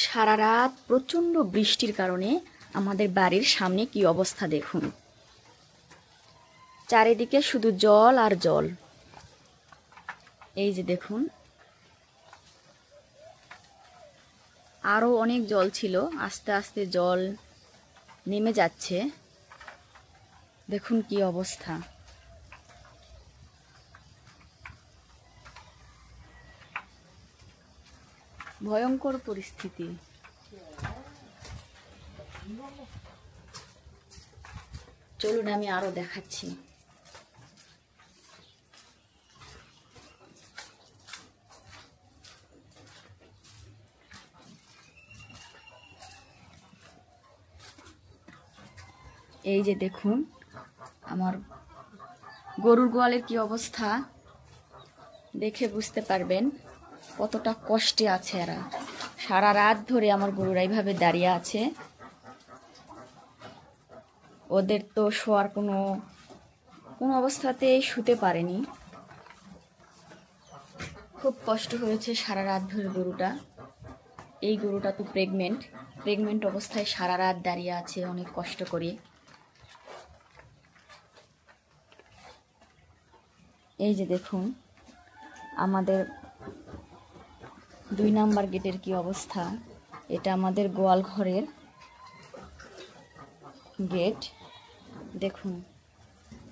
সারা রাত প্রচণ্ড বৃষ্টির কারণে আমাদের বাড়ির সামনে কি অবস্থা দেখুন। চারিদিকে শুধু জল আর জল। এই যে দেখুন, আরও অনেক জল ছিল, আস্তে আস্তে জল নেমে যাচ্ছে। দেখুন কি অবস্থা। ভয়ঙ্কর পরিস্থিতি। চলুন আমি আরো দেখাচ্ছি। এই যে দেখুন আমার গরুর গোয়ালের কি অবস্থা, দেখে বুঝতে পারবেন কতটা কষ্টে আছে এরা। সারা রাত ধরে আমার গরুরা এইভাবে দাঁড়িয়ে আছে। ওদের তো শোয়ার কোনো অবস্থাতে শুতে পারেনি। খুব কষ্ট হয়েছে সারা রাত ধরে গরুটা। এই গরুটা তো প্রেগনেন্ট অবস্থায় সারা রাত দাঁড়িয়ে আছে অনেক কষ্ট করে। এই যে দেখুন আমাদের 2 নাম্বার গেটের কি অবস্থা। এটা আমাদের গোয়াল ঘরের গেট। দেখুন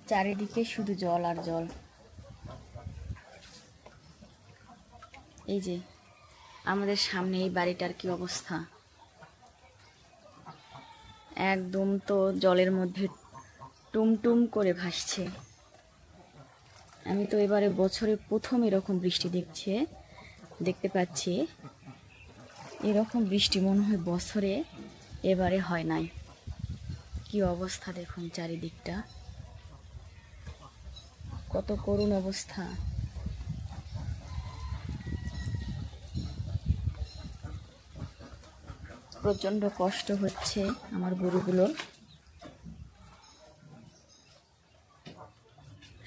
চারিদিকে শুধু জল আর জল। এই যে আমাদের সামনে এই বাড়িটার কি অবস্থা, একদম তো জলের মধ্যে টুমটুম করে ভাসছে। আমি তো এবারে বছরে প্রথম এরকম বৃষ্টি দেখতে পাচ্ছি। এরকম বৃষ্টি মনে হয় বছরে এবারে হয় নাই। কি অবস্থা দেখুন চারিদিকটা, কত করুণ অবস্থা। প্রচন্ড কষ্ট হচ্ছে আমার গরুগুলোর।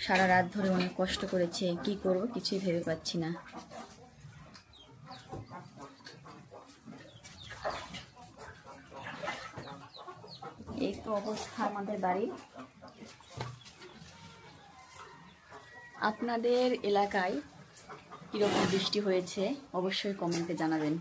সারা রাত ধরে অনেক কষ্ট করেছে, কি করব কিছুই ভেবে পাচ্ছি না। এই তো অবস্থা আমাদের বাড়ির। আপনাদের এলাকায় কিরকম বৃষ্টি হয়েছে অবশ্যই কমেন্টে জানাবেন।